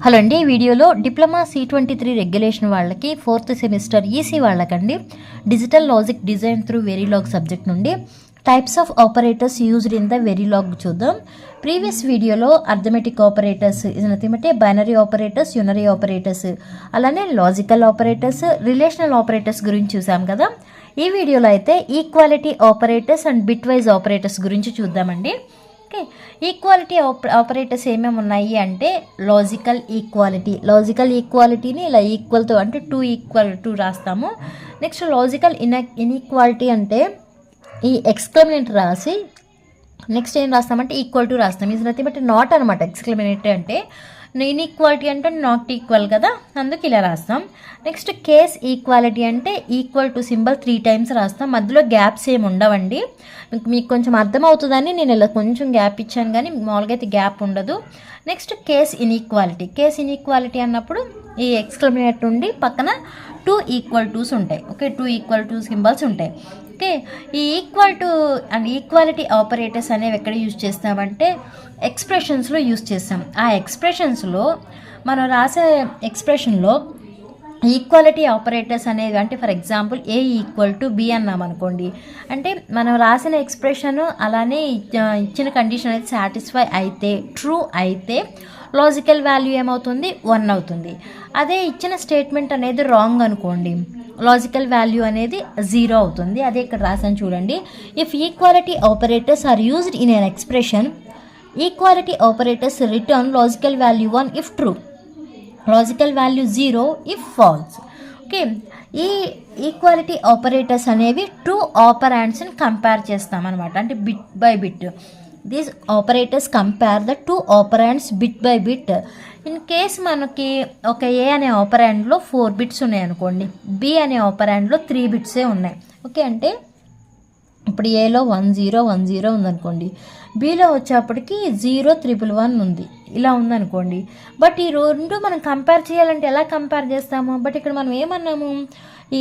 Hello అండి, ఈ వీడియోలో డిప్లొమా C23 రెగ్యులేషన్ వాళ్ళకి 4th సెమిస్టర్ ఈసీ వాళ్ళకండి digital logic design through Verilog subject నుండి types of operators used in the Verilog చూద్దాం. ప్రీవియస్ వీడియోలో అర్థమెటిక్ ఆపరేటర్స్ అంటే బైనరీ ఆపరేటర్స్, యూనరీ ఆపరేటర్స్, అలానే లాజికల్ ఆపరేటర్స్, రిలేషనల్ ఆపరేటర్స్ గురించి చూసాం కదా. ఈ వీడియోలో అయితే equality operators and bitwise operators గురించి చూద్దామండి. ఈక్వాలిటీ ఆపరేటర్స్ ఏమేమి ఉన్నాయి అంటే లాజికల్ ఈక్వాలిటీని ఇలా ఈక్వల్తో అంటే 2 రాస్తాము. నెక్స్ట్ లాజికల్ ఇన్ఈక్వాలిటీ అంటే ఈ ఎక్స్క్లమేటరీ రాసి నెక్స్ట్ ఏం రాస్తామంటే ఈక్వల్ టు రాస్తాం. ఇది నథింగ్ బట్ నాట్ అనమాట. ఎక్స్క్లమేటరీ అంటే ఇన్ఈక్వాలిటీ అంటే నాట్ ఈక్వల్ కదా, అందుకు ఇలా రాస్తాం. నెక్స్ట్ కేస్ ఈక్వాలిటీ అంటే ఈక్వల్ టు సింబల్ 3 times రాస్తాం. మధ్యలో గ్యాప్స్ ఏమి ఉండవండి. మీకు కొంచెం అర్థమవుతుందని నేను ఇలా కొంచెం గ్యాప్ ఇచ్చాను, కానీ మామూలుగా అయితే గ్యాప్ ఉండదు. నెక్స్ట్ కేస్ ఇన్ఈక్వాలిటీ అన్నప్పుడు ఈ ఎక్స్క్లమేటరీ నుండి పక్కన 2 ఈక్వల్ టూస్ ఉంటాయి. ఓకే, 2 ఈక్వల్ టూ సింబల్స్ ఉంటాయి. ఓకే, ఈ equal to and equality operators అనేవి ఎక్కడ యూజ్ చేస్తామంటే ఎక్స్ప్రెషన్స్లో యూజ్ చేస్తాం. ఆ ఎక్స్ప్రెషన్స్లో మనం రాసే ఎక్స్ప్రెషన్లో ఈక్వాలిటీ ఆపరేటర్స్ అనేవి అంటే ఫర్ ఎగ్జాంపుల్ A = B అన్నాం అనుకోండి, అంటే మనం రాసిన ఎక్స్ప్రెషన్ అలానే ఇచ్చిన కండిషన్ అయితే సాటిస్ఫై అయితే, ట్రూ అయితే లాజికల్ వాల్యూ ఏమవుతుంది 1 అవుతుంది. అదే ఇచ్చిన స్టేట్మెంట్ అనేది రాంగ్ అనుకోండి, లాజికల్ వాల్యూ అనేది 0 అవుతుంది. అదే ఇక్కడ రాసాను చూడండి. If equality operators are used in an expression, equality operators return logical value 1 if true, logical value 0 if false. Okay, ఈ ఈక్వాలిటీ ఆపరేటర్స్ అనేవి 2 ఆపరాండ్స్ని కంపేర్ చేస్తాం అనమాట, అంటే bit by bit. These operators compare the 2 operands bit by bit. In case మనకి ఒక ఏ అనే ఆపరాండ్లో 4 bits ఉన్నాయి అనుకోండి, బి అనే ఆపరాండ్లో 3 బిట్సే ఉన్నాయి. ఓకే, అంటే ఇప్పుడు ఏలో 1010 ఉందనుకోండి, బీలో వచ్చేప్పటికి 0111 ఉంది, ఇలా ఉందనుకోండి. బట్ ఈ రెండు మనం కంపేర్ చేయాలంటే ఎలా కంపేర్ చేస్తాము? బట్ ఇక్కడ మనం ఏమన్నాము, ఈ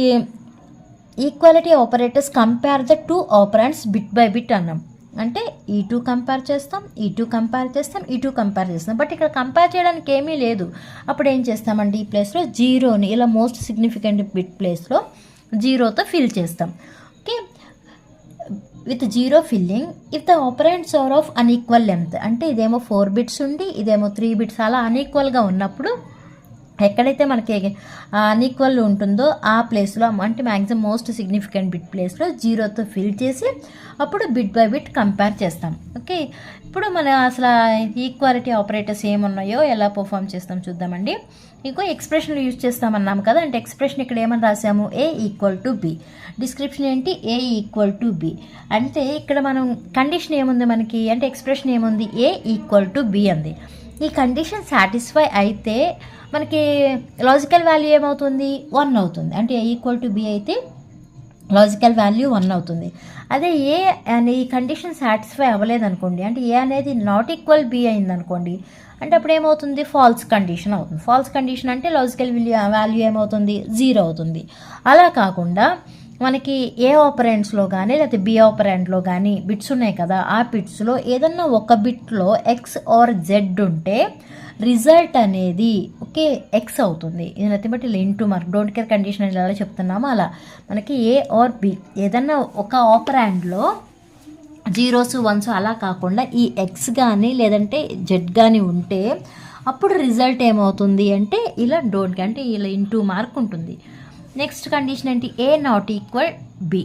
equality operators compare the 2 operands bit by bit అన్నాం. అంటే ఈ2 కంపేర్ చేస్తాం, ఈ2 కంపేర్ చేస్తాం, ఈ2 కంపేర్ చేస్తాం. బట్ ఇక్కడ కంపేర్ చేయడానికి ఏమీ లేదు. అప్పుడు ఏం చేస్తామంటే ఈ ప్లేస్లో 0ని ఇలా మోస్ట్ సిగ్నిఫికెంట్ బిట్ ప్లేస్లో 0తో ఫిల్ చేస్తాం. Okay, with 0 filling if the operands are of unequal length, అంటే ఇదేమో 4 బిట్స్ ఉండి ఇదేమో 3 బిట్స్, అలా అన్ఈక్వల్గా ఉన్నప్పుడు ఎక్కడైతే మనకి అన్ఈక్వల్ ఉంటుందో ఆ ప్లేస్లో అంటే మ్యాక్సిమం మోస్ట్ సిగ్నిఫికెంట్ బిట్ ప్లేస్లో 0తో ఫిల్ చేసి అప్పుడు బిట్ బై బిట్ కంపేర్ చేస్తాం. ఓకే, ఇప్పుడు మన అసలు ఈక్వాలిటీ ఆపరేటర్స్ ఏమున్నాయో ఎలా పర్ఫామ్ చేస్తాం చూద్దామండి. ఇంకో ఎక్స్ప్రెషన్లు యూజ్ చేస్తామన్నాము కదా, అంటే ఎక్స్ప్రెషన్ ఇక్కడ ఏమని రాసాము, A = B. డిస్క్రిప్షన్ ఏంటి, A = B. అంటే ఇక్కడ మనం కండిషన్ ఏముంది మనకి అంటే ఎక్స్ప్రెషన్ ఏముంది, A = B అంది. ఈ కండిషన్ సాటిస్ఫై అయితే మనకి లాజికల్ వాల్యూ ఏమవుతుంది 1 అవుతుంది. అంటే A = B అయితే లాజికల్ వాల్యూ 1 అవుతుంది. అదే ఏ అనే ఈ కండిషన్ సాటిస్ఫై అవ్వలేదు అనుకోండి, అంటే ఏ అనేది నాట్ ఈక్వల్ B అయిందనుకోండి, అంటే అప్పుడు ఏమవుతుంది ఫాల్స్ కండిషన్ అవుతుంది. ఫాల్స్ కండిషన్ అంటే లాజికల్ వాల్యూ ఏమవుతుంది 0 అవుతుంది. అలా కాకుండా మనకి ఏ ఆపరెంట్స్లో కానీ లేకపోతే బి ఆపరెంట్లో కానీ బిట్స్ ఉన్నాయి కదా, ఆ బిట్స్లో ఏదన్నా ఒక బిట్లో X ఆర్ Z ఉంటే రిజల్ట్ అనేది ఓకే X అవుతుంది. ఇది nothing but into mark, don't care condition అని ఎలా చెప్తున్నామో అలా మనకి ఏ ఆర్ బి ఏదన్నా ఒక ఆపరాండ్లో 0s 1s అలా కాకుండా ఈ X కానీ లేదంటే Z కానీ ఉంటే అప్పుడు రిజల్ట్ ఏమవుతుంది అంటే ఇలా డోంట్ కేర్ అంటే ఇలా ఇంటూ మార్క్ ఉంటుంది. నెక్స్ట్ కండిషన్ ఏంటి, A ≠ B.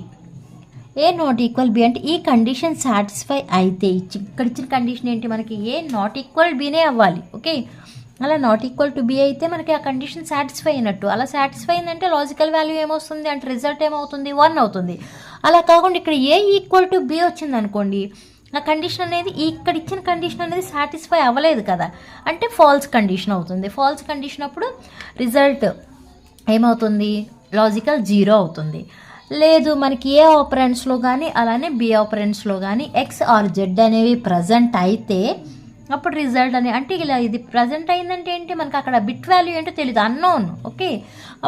A ≠ B అంటే ఈ కండిషన్ సాటిస్ఫై అయితే ఇక్కడ ఇచ్చిన కండిషన్ ఏంటి మనకి A ≠ Bనే అవ్వాలి. ఓకే, అలా ≠ B అయితే మనకి ఆ కండిషన్ సాటిస్ఫై అయినట్టు. అలా సాటిస్ఫై అయిందంటే లాజికల్ వాల్యూ ఏమొస్తుంది అంటే రిజల్ట్ ఏమవుతుంది 1 అవుతుంది. అలా కాకుండా ఇక్కడ A = B వచ్చింది అనుకోండి, ఆ కండిషన్ అనేది ఇక్కడ ఇచ్చిన కండిషన్ అనేది సాటిస్ఫై అవ్వలేదు కదా, అంటే ఫాల్స్ కండిషన్ అవుతుంది. ఫాల్స్ కండిషన్ అప్పుడు రిజల్ట్ ఏమవుతుంది లాజికల్ 0 అవుతుంది. లేదు మనకి ఏ ఆపరెంట్స్లో కానీ అలానే బి ఆపరెంట్స్లో కానీ X ఆర్ Z అనేవి ప్రజెంట్ అయితే అప్పుడు రిజల్ట్ అంటే ఇలా ఇది ప్రజెంట్ అయిందంటే ఏంటి మనకి అక్కడ బిట్ వాల్యూ ఏంటో తెలియదు, అన్నోన్. ఓకే,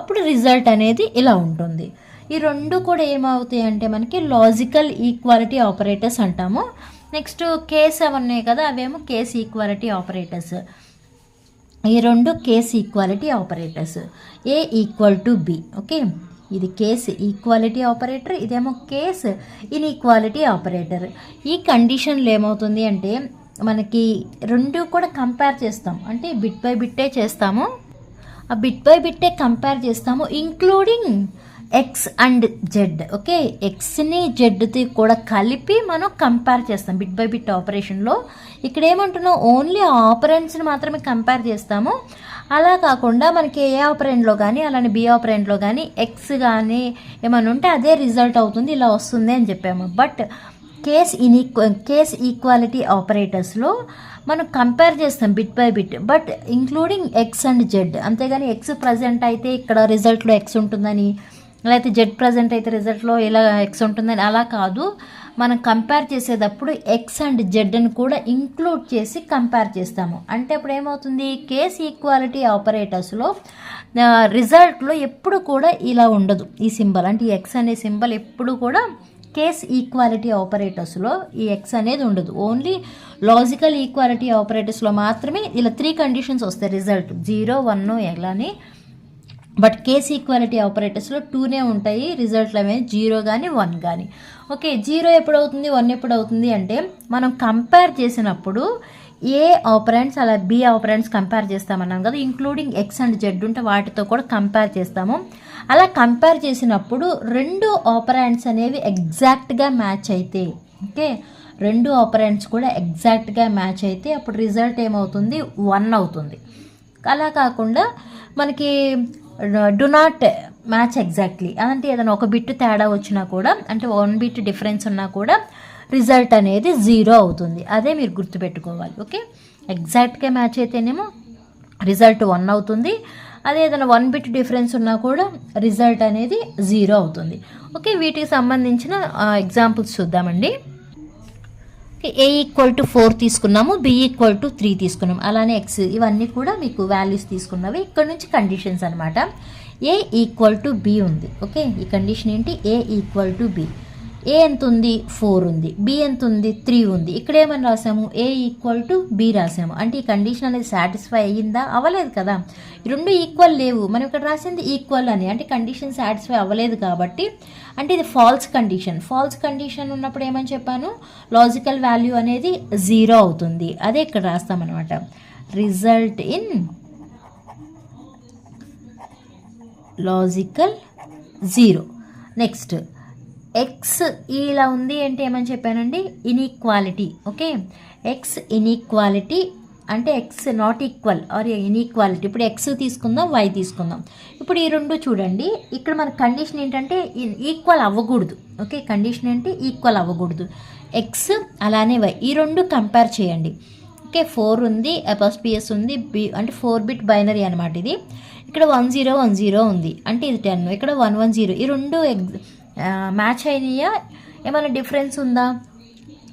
అప్పుడు రిజల్ట్ అనేది ఇలా ఉంటుంది. ఈ రెండు కూడా ఏమవుతాయి అంటే మనకి లాజికల్ ఈక్వాలిటీ ఆపరేటర్స్ అంటాము. నెక్స్ట్ కేస్ అవన్నీ కదా, అవేమో కేస్ ఈక్వాలిటీ ఆపరేటర్స్. ఈ రెండు case equality operators. A equal to be. Okay, ఇది కేస్ ఈక్వాలిటీ ఆపరేటర్, ఇదేమో కేస్ ఇన్ఈక్వాలిటీ ఆపరేటర్. ఈ కండిషన్లో ఏమవుతుంది అంటే మనకి రెండు కూడా కంపేర్ చేస్తాం, అంటే బిట్ బై బిట్టే చేస్తాము. ఆ బిట్ బై బిట్టే కంపేర్ చేస్తాము, including X and Z. Okay, ఎక్స్ని జెడ్ది కూడా కలిపి మనం కంపేర్ చేస్తాం బిట్ బై బిట్ ఆపరేషన్లో. ఇక్కడ ఏమంటున్నాం, ఓన్లీ ఆపరెంట్స్ని మాత్రమే కంపేర్ చేస్తాము. అలా కాకుండా మనకి ఏ ఆపరెంట్లో కానీ అలానే బి ఆపరెంట్లో కానీ ఎక్స్ కానీ ఏమైనా ఉంటే అదే రిజల్ట్ అవుతుంది, ఇలా వస్తుంది అని చెప్పాము. బట్ కేస్ ఈక్వాలిటీ ఆపరేటర్స్లో మనం కంపేర్ చేస్తాం bit by bit, but including X and Z. అంతేగాని ఎక్స్ ప్రజెంట్ అయితే ఇక్కడ రిజల్ట్లో ఎక్స్ ఉంటుందని, లేకపోతే జెడ్ ప్రజెంట్ అయితే రిజల్ట్లో ఇలా ఎక్స్ ఉంటుందని అలా కాదు. మనం కంపేర్ చేసేటప్పుడు ఎక్స్ అండ్ జెడ్ని కూడా ఇంక్లూడ్ చేసి కంపేర్ చేస్తాము. అంటే అప్పుడు ఏమవుతుంది, కేస్ ఈక్వాలిటీ ఆపరేటర్స్లో రిజల్ట్లో ఎప్పుడు కూడా ఇలా ఉండదు ఈ సింబల్, అంటే ఈ ఎక్స్ అనే సింబల్ ఎప్పుడు కూడా కేస్ ఈక్వాలిటీ ఆపరేటర్స్లో ఈ ఎక్స్ అనేది ఉండదు. ఓన్లీ లాజికల్ ఈక్వాలిటీ ఆపరేటర్స్లో మాత్రమే ఇలా 3 కండిషన్స్ వస్తాయి, రిజల్ట్ 0, 1 ఎలాని. బట్ కేస్ ఈక్వాలిటీ ఆపరేటర్స్లో 2నే ఉంటాయి రిజల్ట్లు అనేది, 0 కానీ 1 కానీ. ఓకే, 0 ఎప్పుడవుతుంది 1 ఎప్పుడవుతుంది అంటే మనం కంపేర్ చేసినప్పుడు ఏ ఆపరెంట్స్ అలా బి ఆపరెంట్స్ కంపేర్ చేస్తామన్నాం కదా, ఇంక్లూడింగ్ ఎక్స్ అండ్ జెడ్ ఉంటే వాటితో కూడా కంపేర్ చేస్తాము. అలా కంపేర్ చేసినప్పుడు 2 ఆపరెంట్స్ అనేవి ఎగ్జాక్ట్గా మ్యాచ్ అయితే, ఓకే 2 ఆపరెంట్స్ కూడా ఎగ్జాక్ట్గా మ్యాచ్ అయితే అప్పుడు రిజల్ట్ ఏమవుతుంది, 1 అవుతుంది. అలా కాకుండా మనకి డు నాట్ మ్యాచ్ ఎగ్జాక్ట్లీ అంటే ఏదైనా ఒక బిట్ తేడా వచ్చినా కూడా, అంటే 1 బిట్ డిఫరెన్స్ ఉన్నా కూడా రిజల్ట్ అనేది 0 అవుతుంది. అదే మీరు గుర్తుపెట్టుకోవాలి. ఓకే, ఎగ్జాక్ట్గా మ్యాచ్ అయితేనేమో రిజల్ట్ 1 అవుతుంది, అదే ఏదైనా 1 బిట్ డిఫరెన్స్ ఉన్నా కూడా రిజల్ట్ అనేది 0 అవుతుంది. ఓకే, వీటికి సంబంధించిన ఎగ్జాంపుల్స్ చూద్దామండి. ఏ ఈక్వల్ టు 4 తీసుకున్నాము, బి ఈక్వల్ టు 3 తీసుకున్నాము, అలానే ఎక్స్, ఇవన్నీ కూడా మీకు వాల్యూస్ తీసుకున్నవి. ఇక్కడ నుంచి కండిషన్స్ అనమాట. ఏ ఈక్వల్ టు బి ఉంది. ఓకే, ఈ కండిషన్ ఏంటి, ఏ ఈక్వల్ టు బి. ఏ ఎంత ఉంది, 4 ఉంది. బి ఎంత ఉంది, 3 ఉంది. ఇక్కడ ఏమని రాసాము, ఏ ఈక్వల్ టు బి రాసాము. అంటే ఈ కండిషన్ అనేది సాటిస్ఫై అయ్యిందా, అవ్వలేదు కదా, ఈ రెండు ఈక్వల్ లేవు. మనం ఇక్కడ రాసింది ఈక్వల్ అని, అంటే కండిషన్ సాటిస్ఫై అవ్వలేదు కాబట్టి, అంటే ఇది ఫాల్స్ కండిషన్. ఫాల్స్ కండిషన్ ఉన్నప్పుడు ఏమని చెప్పాను, లాజికల్ వాల్యూ అనేది 0 అవుతుంది. అదే ఇక్కడ రాస్తామన్నమాట, result in logical 0. Next X ఇలా ఉంది అంటే ఏమని చెప్పానండి, ఇన్ఈక్వాలిటీ. ఓకే, ఎక్స్ ఇన్ఈక్వాలిటీ అంటే X not equal or inequality. ఇప్పుడు ఎక్స్ తీసుకుందాం, వై తీసుకుందాం. ఇప్పుడు ఈ రెండు చూడండి, ఇక్కడ మన కండిషన్ ఏంటంటే ఈక్వల్ అవ్వకూడదు. ఓకే, కండిషన్ ఏంటి, ఈక్వల్ అవ్వకూడదు. ఎక్స్ అలానే వై, ఈ రెండు కంపేర్ చేయండి. ఓకే, 4 ఉంది, అపాస్పియస్ ఉంది, బి అంటే 4 బిట్ బైనరీ అనమాట ఇది. ఇక్కడ 1010 ఉంది, అంటే ఇది 10. ఇక్కడ 110, ఈ రెండు మ్యాచ్ అయినాయా, ఏమైనా డిఫరెన్స్ ఉందా,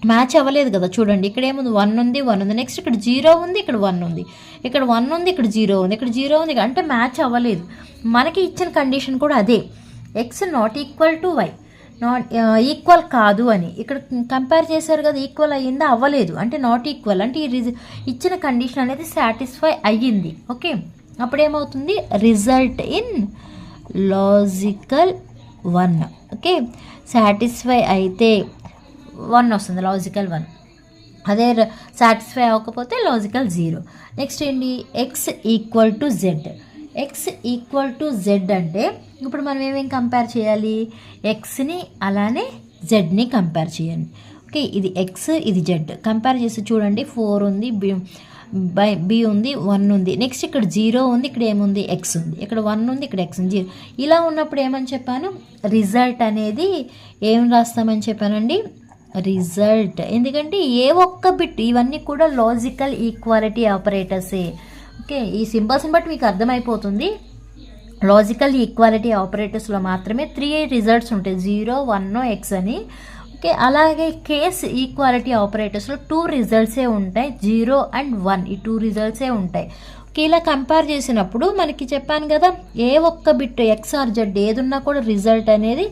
మ్యాచ్ అవ్వలేదు కదా. చూడండి, ఇక్కడ ఏముంది, 1 ఉంది, 1 ఉంది. నెక్స్ట్ ఇక్కడ 0 ఉంది, ఇక్కడ 1 ఉంది. ఇక్కడ 1 ఉంది, ఇక్కడ 0 ఉంది, ఇక్కడ 0 ఉంది, అంటే మ్యాచ్ అవ్వలేదు. మనకి ఇచ్చిన కండిషన్ కూడా అదే, X not equal to Y, not equal కాదు అని. ఇక్కడ కంపేర్ చేశారు కదా, ఈక్వల్ అయ్యిందా, అవ్వలేదు, అంటే నాట్ ఈక్వల్. అంటే ఈ ఇచ్చిన కండిషన్ అనేది సాటిస్ఫై అయ్యింది. ఓకే, అప్పుడేమవుతుంది, result in logical 1. Okay, satisfy అయితే 1 వస్తుంది, లాజికల్ 1. అదే సాటిస్ఫై అవ్వకపోతే లాజికల్ 0. నెక్స్ట్ ఏంటి, X equal to Z. X equal to Z అంటే ఇప్పుడు మనం ఏమేమి కంపేర్ చేయాలి, ఎక్స్ని అలానే జెడ్ని కంపేర్ చేయండి. ఓకే, ఇది ఎక్స్, ఇది జెడ్ కంపేర్ చేసి చూడండి, 4 ఉంది, బి ఉంది, 1 ఉంది. నెక్స్ట్ ఇక్కడ 0 ఉంది, ఇక్కడ ఏముంది, ఎక్స్ ఉంది. ఇక్కడ 1 ఉంది, ఇక్కడ ఎక్స్ ఉంది, 0. ఇలా ఉన్నప్పుడు ఏమని చెప్పాను, రిజల్ట్ అనేది ఏం రాస్తామని చెప్పానండి, రిజల్ట్. ఎందుకంటే ఏ ఒక్క బిట్, ఇవన్నీ కూడా లాజికల్ ఈక్వాలిటీ ఆపరేటర్సే. ఓకే, ఈ సింబల్స్ని బట్టి మీకు అర్థమైపోతుంది, లాజికల్ ఈక్వాలిటీ ఆపరేటర్స్లో మాత్రమే 3 రిజల్ట్స్ ఉంటాయి, 0, 1, ఎక్స్ అని. ఓకే, అలాగే కేస్ ఈక్వాలిటీ ఆపరేటర్స్లో 2 రిజల్ట్సే ఉంటాయి, 0 అండ్ 1, ఈ 2 రిజల్ట్సే ఉంటాయి. ఓకే, ఇలా కంపేర్ చేసినప్పుడు మనకి చెప్పాను కదా, ఏ ఒక్క బిట్ ఎక్స్ ఆర్ జెడ్ ఏదున్నా కూడా రిజల్ట్ అనేది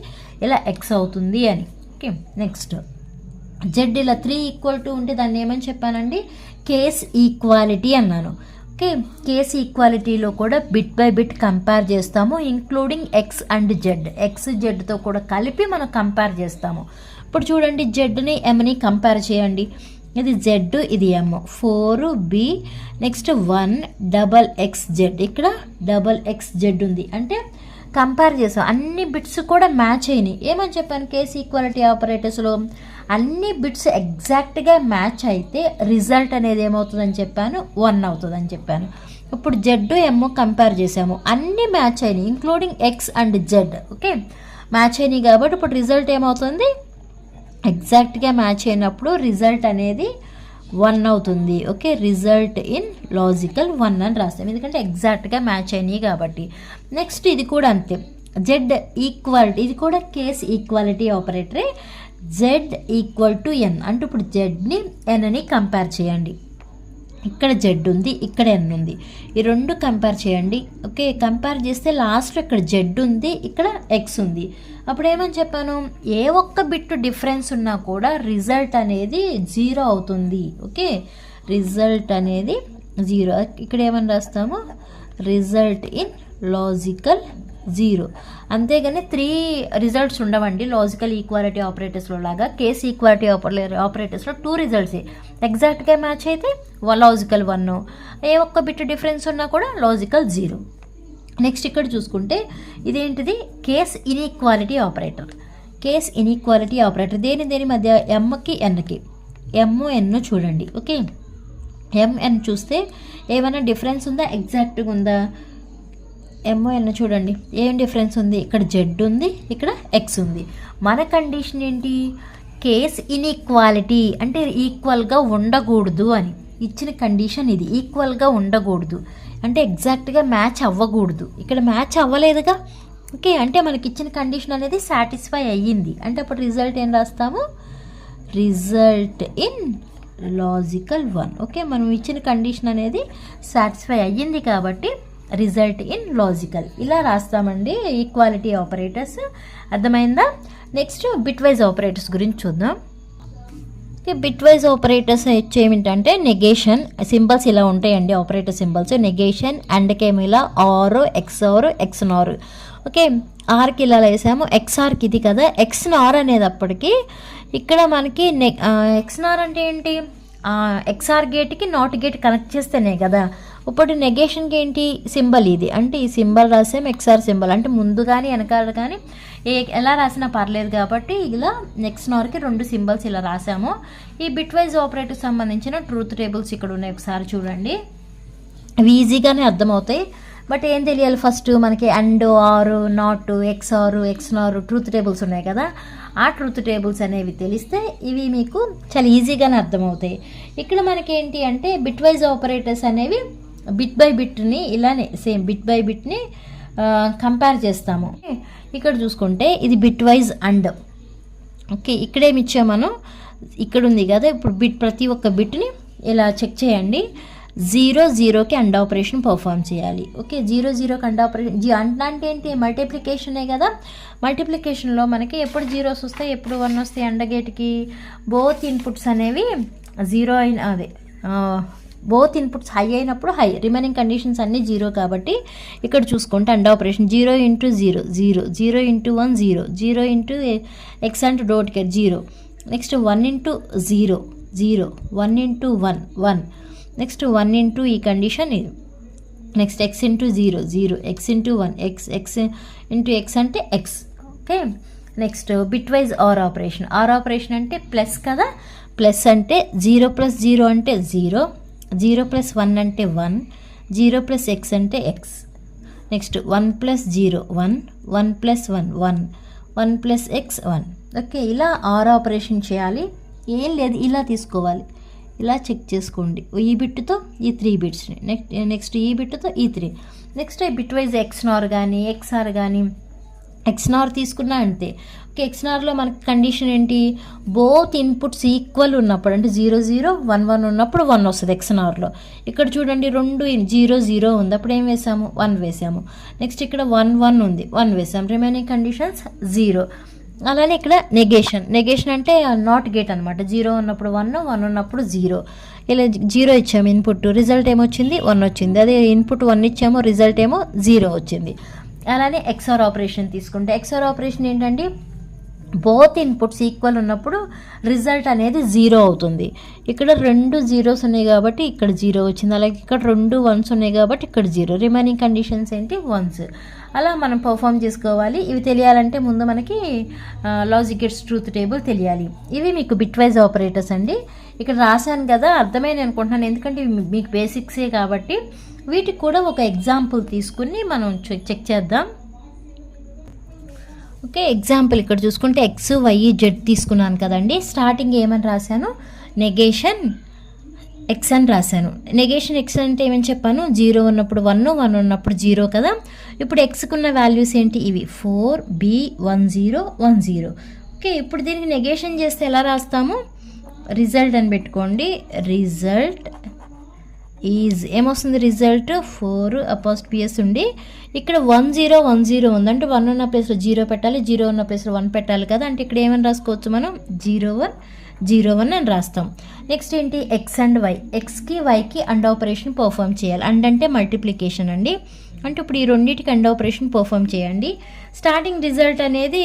ఇలా ఎక్స్ అవుతుంది అని. ఓకే, నెక్స్ట్ జెడ్ ఇలా 3 ఈక్వల్ టు ఉంటే దాన్ని ఏమని చెప్పానండి, కేస్ ఈక్వాలిటీ అన్నాను. ఓకే, కేస్ ఈక్వాలిటీలో కూడా బిట్ బై బిట్ కంపేర్ చేస్తాము, including X and Z. X జెడ్తో కూడా కలిపి మనం కంపేర్ చేస్తాము. ఇప్పుడు చూడండి, జెడ్ని ఎంని కంపేర్ చేయండి. ఇది జెడ్, ఇది ఎమ్. 4B next 1 double X Z. ఇక్కడ డబల్ ఎక్స్ జెడ్ ఉంది అంటే కంపేర్ చేసాం. అన్ని బిట్స్ కూడా మ్యాచ్ అయినాయి. ఏమని చెప్పాను, కేస్ ఈక్వాలిటీ ఆపరేటర్స్లో అన్ని బిట్స్ ఎగ్జాక్ట్గా మ్యాచ్ అయితే రిజల్ట్ అనేది ఏమవుతుందని చెప్పాను, 1 అవుతుందని చెప్పాను. ఇప్పుడు జెడ్ ఎమ్ కంపేర్ చేసాము, అన్నీ మ్యాచ్ అయినాయి including X and Z. Okay, match అయినాయి కాబట్టి ఇప్పుడు రిజల్ట్ ఏమవుతుంది, ఎగ్జాక్ట్గా మ్యాచ్ అయినప్పుడు రిజల్ట్ అనేది 1 అవుతుంది. ఓకే, రిజల్ట్ ఇన్ లాజికల్ 1 అని రాస్తాం, ఎందుకంటే ఎగ్జాక్ట్గా మ్యాచ్ అయినాయి కాబట్టి. నెక్స్ట్ ఇది కూడా అంతే, జెడ్ ఈక్వాలిటీ, ఇది కూడా కేస్ ఈక్వాలిటీ ఆపరేటరే. జెడ్ ఈక్వల్ టు ఎన్ అంటే ఇప్పుడు జెడ్ని ఎన్ని కంపేర్ చేయండి. ఇక్కడ జెడ్ ఉంది, ఇక్కడ ఎన్ ఉంది, ఈ రెండు కంపేర్ చేయండి. ఓకే, కంపేర్ చేస్తే లాస్ట్లో ఇక్కడ జెడ్ ఉంది, ఇక్కడ ఎక్స్ ఉంది. అప్పుడు ఏమని చెప్పాను, ఏ ఒక్క బిట్ డిఫరెన్స్ ఉన్నా కూడా రిజల్ట్ అనేది 0 అవుతుంది. ఓకే, రిజల్ట్ అనేది 0. ఇక్కడ ఏమని రాస్తాము, రిజల్ట్ ఇన్ లాజికల్ 0. అంతేగాని 3 రిజల్ట్స్ ఉండవండి లాజికల్ ఈక్వాలిటీ ఆపరేటర్స్లో లాగా. కేస్ ఈక్వాలిటీ ఆపరేటర్స్లో 2 రిజల్ట్స్ ఎగ్జాక్ట్గా మ్యాచ్ అయితే లాజికల్ 1, ఏ ఒక్క బిట్ డిఫరెన్స్ ఉన్నా కూడా లాజికల్ 0. నెక్స్ట్ ఇక్కడ చూసుకుంటే ఇదేంటిది, case inequality operator. Case inequality operator దేని మధ్య, ఎమ్కి ఎన్కి. ఎమ్ ఎన్ చూడండి. ఓకే, ఎంఎన్ చూస్తే ఏమైనా డిఫరెన్స్ ఉందా, ఎగ్జాక్ట్గా ఉందా. ఎంఓఎన్ చూడండి, ఏం డిఫరెన్స్ ఉంది, ఇక్కడ జెడ్ ఉంది, ఇక్కడ ఎక్స్ ఉంది. మన కండిషన్ ఏంటి, కేస్ ఇన్ఈక్వాలిటీ అంటే ఈక్వల్గా ఉండకూడదు అని ఇచ్చిన కండిషన్. ఇది ఈక్వల్గా ఉండకూడదు అంటే ఎగ్జాక్ట్గా మ్యాచ్ అవ్వకూడదు. ఇక్కడ మ్యాచ్ అవ్వలేదుగా. ఓకే, అంటే మనకి ఇచ్చిన కండిషన్ అనేది సాటిస్ఫై అయ్యింది అంటే అప్పుడు రిజల్ట్ ఏం రాస్తాము, రిజల్ట్ ఇన్ లాజికల్ 1. ఓకే, మనం ఇచ్చిన కండిషన్ అనేది సాటిస్ఫై అయ్యింది కాబట్టి రిజల్ట్ ఇన్ లాజికల్ ఇలా రాస్తామండి ఈక్వాలిటీ ఆపరేటర్స్. అర్థమైందా. నెక్స్ట్ బిట్ వైజ్ ఆపరేటర్స్ గురించి చూద్దాం. బిట్ వైజ్ ఆపరేటర్స్ ఏమిటంటే నెగేషన్ సింబల్స్ ఇలా ఉంటాయండి. ఆపరేటర్ సింబల్స్ నెగేషన్, అండ్కేమో ఇలా, ఆర్, ఎక్స్ నార్. ఓకే, ఆర్కి ఇలా వేసాము, ఎక్స్ఆర్కి ఇది కదా. ఎక్స్ నార్ అనేటప్పటికి ఇక్కడ మనకి ఎక్స్ నార్ అంటే ఏంటి, ఎక్స్ఆర్ గేట్కి నాట్ గేట్ కనెక్ట్ చేస్తేనే కదా. ఇప్పుడు నెగేషన్కి ఏంటి సింబల్, ఇది అంటే ఈ సింబల్ రాసాం, ఎక్స్ఆర్ సింబల్ అంటే ముందు కానీ వెనకాల కానీ ఎలా రాసినా పర్లేదు కాబట్టి ఇలా నెక్స్ట్ నార్కి 2 సింబల్స్ ఇలా రాసాము. ఈ బిట్ వైజ్ ఆపరేటర్కి సంబంధించిన ట్రూత్ టేబుల్స్ ఇక్కడ ఉన్నాయి, ఒకసారి చూడండి. ఇవి ఈజీగానే అర్థమవుతాయి. బట్ ఏం తెలియాలి, ఫస్ట్ మనకి and, or, not, XOR, XNOR truth tables ఉన్నాయి కదా. ఆ ట్రూత్ టేబుల్స్ అనేవి తెలిస్తే ఇవి మీకు చాలా ఈజీగానే అర్థమవుతాయి. ఇక్కడ మనకి ఏంటి అంటే బిట్ వైజ్ ఆపరేటర్స్ అనేవి బిట్ బై బిట్ని ఇలానే సేమ్ బిట్ బై బిట్ని కంపేర్ చేస్తాము. ఇక్కడ చూసుకుంటే ఇది బిట్ వైజ్ అండ్. ఓకే, ఇక్కడేమి ఇచ్చాము మనం, ఇక్కడ ఉంది కదా. ఇప్పుడు ప్రతి ఒక్క బిట్ని ఇలా చెక్ చేయండి. 0 అండ్ ఆపరేషన్ పర్ఫామ్ చేయాలి. ఓకే, 0 అండ్ ఆపరేషన్ అంటే ఏంటి, మల్టిప్లికేషనే కదా. మల్టిప్లికేషన్లో మనకి ఎప్పుడు 0s వస్తాయి, ఎప్పుడు 1 వస్తాయి. అండగేట్కి బోత్ ఇన్పుట్స్ అనేవి 0 అయిన అదే బోత్ ఇన్పుట్స్ హై అయినప్పుడు హై, రిమైనింగ్ కండిషన్స్ అన్నీ 0 కాబట్టి ఇక్కడ చూసుకుంటే అండ్ ఆపరేషన్ 0 × 0 0, 0 × 1 0, 0 × ఎక్స్ అండ్ డోట్ కేర్ 0, నెక్స్ట్ 1 × 0 0, 1 × 1 1, నెక్స్ట్ 1 × ఈ కండిషన్ ఇది, next x × 0 0, x × 1 x, x × x అంటే x. Okay, next bitwise OR operation. OR operation అంటే ప్లస్ కదా, ప్లస్ అంటే 0 + 0 అంటే 0, 0 + 1 అంటే 1, 0 + x అంటే x. Next 1 + 0 1, 1 + 1 1, 1 + x 1. ఓకే, ఇలా ఆర్ ఆపరేషన్ చేయాలి. ఏం లేదు, ఇలా తీసుకోవాలి, ఇలా చెక్ చేసుకోండి. ఈ బిట్తో ఈ 3 బిట్స్ని, నెక్స్ట్ ఈ బిట్తో ఈ 3. నెక్స్ట్ బిట్ వైజ్ ఎక్స్ నార్ కానీ ఎక్స్ఆర్ కానీ ఎక్స్ నార్ తీసుకున్నా అంతే. ఓకే, ఎక్స్ నార్లో మనకి కండిషన్ ఏంటి, బోత్ ఇన్పుట్స్ ఈక్వల్ ఉన్నప్పుడు అంటే 0 0 1 1 ఉన్నప్పుడు 1 వస్తుంది ఎక్స్ నార్లో. ఇక్కడ చూడండి 2 0 0 ఉంది, అప్పుడు ఏం వేసాము, 1 వేసాము. నెక్స్ట్ ఇక్కడ 1 1 ఉంది, 1 వేసాము. Remaining conditions 0. అలానే ఇక్కడ నెగేషన్ అంటే నాట్ గేట్ అనమాట. 0 ఉన్నప్పుడు 1, 1 ఉన్నప్పుడు 0. ఇలా 0 ఇచ్చాము ఇన్పుట్, రిజల్ట్ ఏమొచ్చింది 1 వచ్చింది. అదే ఇన్పుట్ 1 ఇచ్చాము, రిజల్ట్ ఏమో 0 వచ్చింది. అలానే XOR ఆపరేషన్ తీసుకుంటే XOR ఆపరేషన్ ఏంటంటే బోత్ ఇన్పుట్స్ ఈక్వల్ ఉన్నప్పుడు రిజల్ట్ అనేది 0 అవుతుంది. ఇక్కడ 2 zeros ఉన్నాయి కాబట్టి ఇక్కడ 0 వచ్చింది. అలాగే ఇక్కడ 2 1s ఉన్నాయి కాబట్టి ఇక్కడ 0. రిమైనింగ్ కండిషన్స్ ఏంటి 1s. అలా మనం పర్ఫామ్ చేసుకోవాలి. ఇవి తెలియాలంటే ముందు మనకి లాజిక్ గేట్స్ ట్రూత్ టేబుల్ తెలియాలి. ఇవి మీకు బిట్ వైజ్ ఆపరేటర్స్ అండి. ఇక్కడ రాశాను కదా, అర్థమైంది అనుకుంటున్నాను, ఎందుకంటే ఇవి మీకు బేసిక్సే కాబట్టి. వీటికి కూడా ఒక ఎగ్జాంపుల్ తీసుకుని మనం చెక్ చేద్దాం. ఓకే, ఎగ్జాంపుల్ ఇక్కడ చూసుకుంటే X, Y, Z తీసుకున్నాను కదండి. స్టార్టింగ్ ఏమని రాశాను, నెగేషన్ X అని రాశాను. నెగేషన్ X అంటే ఏమని చెప్పాను, 0 ఉన్నప్పుడు 1, 1 ఉన్నప్పుడు 0 కదా. ఇప్పుడు Xకున్న వాల్యూస్ ఏంటి, ఇవి 4, B, 1 0 1 0. ఓకే, ఇప్పుడు దీనికి నెగేషన్ చేస్తే ఎలా రాస్తాము, రిజల్ట్ అని పెట్టుకోండి. రిజల్ట్ ఈజ్ ఏమొస్తుంది, రిజల్ట్ 4 ఉండి ఇక్కడ 1 0 1 0 ఉంది. అంటే 1 ఉన్న ప్లేస్లో 0 పెట్టాలి, 0 ఉన్న ప్లేస్లో 1 పెట్టాలి కదా. అంటే ఇక్కడ ఏమని రాసుకోవచ్చు మనం, 0 1 0 1 అని రాస్తాం. నెక్స్ట్ ఏంటి, X అండ్ Y. Xకి Yకి అండ్ ఆపరేషన్ పర్ఫామ్ చేయాలి. అండ్ అంటే మల్టిప్లికేషన్ అండి. అంటే ఇప్పుడు ఈ రెండింటికి అండ్ ఆపరేషన్ పర్ఫామ్ చేయండి. స్టార్టింగ్ రిజల్ట్ అనేది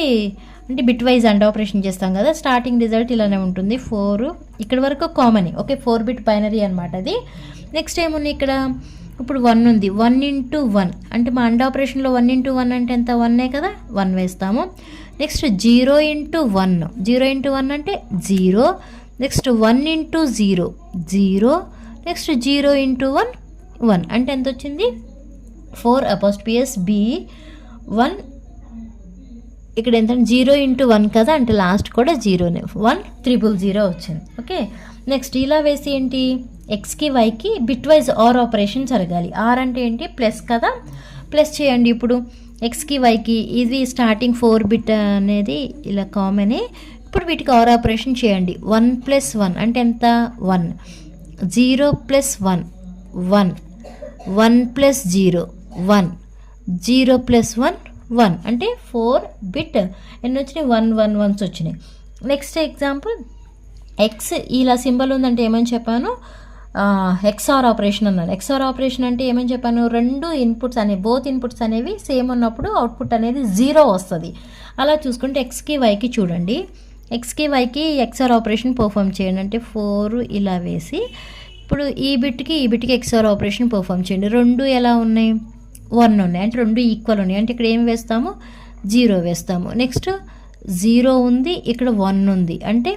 అంటే బిట్ వైజ్ అండ్ ఆపరేషన్ చేస్తాం కదా, స్టార్టింగ్ రిజల్ట్ ఇలానే ఉంటుంది. 4 ఇక్కడ వరకు కామన్. ఓకే, 4 బిట్ బైనరీ అనమాట అది. నెక్స్ట్ ఏముంది ఇక్కడ, ఇప్పుడు 1 ఉంది. 1 into 1 అంటే మా అండ్ ఆపరేషన్లో 1 into 1 అంటే ఎంత, 1 కదా, 1 వేస్తాము. నెక్స్ట్ 0 into 1, 0 into 1 అంటే 0. Next 1 into 0 0. నెక్స్ట్ 0 into 1 1 అంటే ఎంత వచ్చింది, 4 B 1. ఇక్కడ ఎంత, 0 into 1 కదా, అంటే లాస్ట్ కూడా 0నే, 1 000 వచ్చింది. ఓకే, నెక్స్ట్ ఇలా వేసి ఏంటి, Xకి Yకి బిట్ వైజ్ ఆర్ ఆపరేషన్ జరగాలి. ఆర్ అంటే ఏంటి, ప్లస్ కదా, ప్లస్ చేయండి. ఇప్పుడు Xకి Yకి ఇది స్టార్టింగ్ 4 బిట్ అనేది ఇలా కామనే. ఇప్పుడు వీటికి ఆర్ ఆపరేషన్ చేయండి. 1 + 1 అంటే ఎంత, 1. 0 + 1 1. 1 + 0 1. 0 + 1 1 అంటే 4 బిట్ ఎన్ని వచ్చినాయి, 1 1 1s వచ్చినాయి. నెక్స్ట్ ఎగ్జాంపుల్, X ఇలా సింబల్ ఉందంటే ఏమని చెప్పాను, XOR ఆపరేషన్ అన్నాను. XOR ఆపరేషన్ అంటే ఏమని చెప్పాను, రెండు ఇన్పుట్స్ బోత్ ఇన్పుట్స్ అనేవి సేమ్ ఉన్నప్పుడు అవుట్పుట్ అనేది 0 వస్తుంది. అలా చూసుకుంటే Xకి Yకి చూడండి, Xకి Yకి XOR ఆపరేషన్ పర్ఫామ్ చేయండి. అంటే 4 ఇలా వేసి ఇప్పుడు ఈ బిట్కి XOR ఆపరేషన్ పర్ఫామ్ చేయండి. రెండు ఎలా ఉన్నాయి, 1 ఉన్నాయి. అంటే రెండు ఈక్వల్ ఉన్నాయి. అంటే ఇక్కడ ఏం వేస్తాము, 0 వేస్తాము. నెక్స్ట్ 0 ఉంది, ఇక్కడ 1 ఉంది అంటే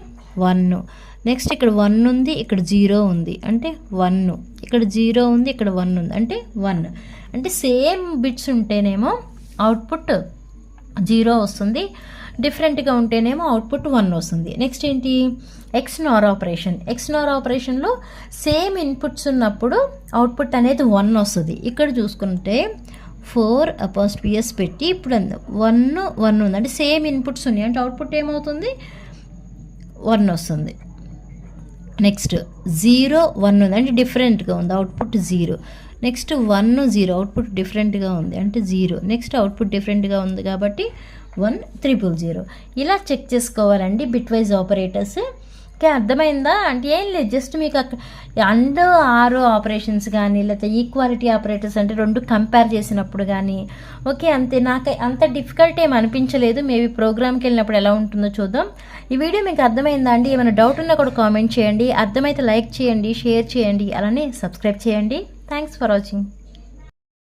1. నెక్స్ట్ ఇక్కడ 1 ఉంది, ఇక్కడ 0 ఉంది అంటే 1. ఇక్కడ 0 ఉంది, ఇక్కడ 1 ఉంది అంటే 1. అంటే సేమ్ బిట్స్ ఉంటేనేమో అవుట్పుట్ 0 వస్తుంది, డిఫరెంట్గా ఉంటేనేమో అవుట్పుట్ 1 వస్తుంది. నెక్స్ట్ ఏంటి, XNOR ఆపరేషన్. XNOR ఆపరేషన్లో సేమ్ ఇన్పుట్స్ ఉన్నప్పుడు అవుట్పుట్ అనేది 1 వస్తుంది. ఇక్కడ చూసుకుంటే 4 పెట్టి ఇప్పుడు 1 1 ఉంది. అంటే సేమ్ ఇన్పుట్స్ ఉన్నాయి, అంటే అవుట్పుట్ ఏమవుతుంది, 1 వస్తుంది. నెక్స్ట్ 0 1 ఉంది, అంటే డిఫరెంట్గా ఉంది, అవుట్పుట్ 0. నెక్స్ట్ 1 0 అవుట్పుట్ డిఫరెంట్గా ఉంది అంటే 0. నెక్స్ట్ అవుట్పుట్ డిఫరెంట్గా ఉంది కాబట్టి 1 000. ఇలా చెక్ చేసుకోవాలండి బిట్ వైజ్ ఆపరేటర్స్. ఓకే, అర్థమైందా? అంటే ఏం లేదు, జస్ట్ మీకు అండ్ ఆరు ఆపరేషన్స్ కానీ లేకపోతే ఈక్వాలిటీ ఆపరేటర్స్ అంటే రెండు కంపేర్ చేసినప్పుడు కానీ ఓకే అంతే. నాకు అంత డిఫికల్ట్ ఏం అనిపించలేదు. మేబీ ప్రోగ్రామ్కి వెళ్ళినప్పుడు ఎలా ఉంటుందో చూద్దాం. ఈ వీడియో మీకు అర్థమైందా అండి? ఏమైనా డౌట్ ఉన్నా కూడా కామెంట్ చేయండి. అర్థమైతే లైక్ చేయండి, షేర్ చేయండి, అలానే సబ్స్క్రైబ్ చేయండి. Thanks for watching.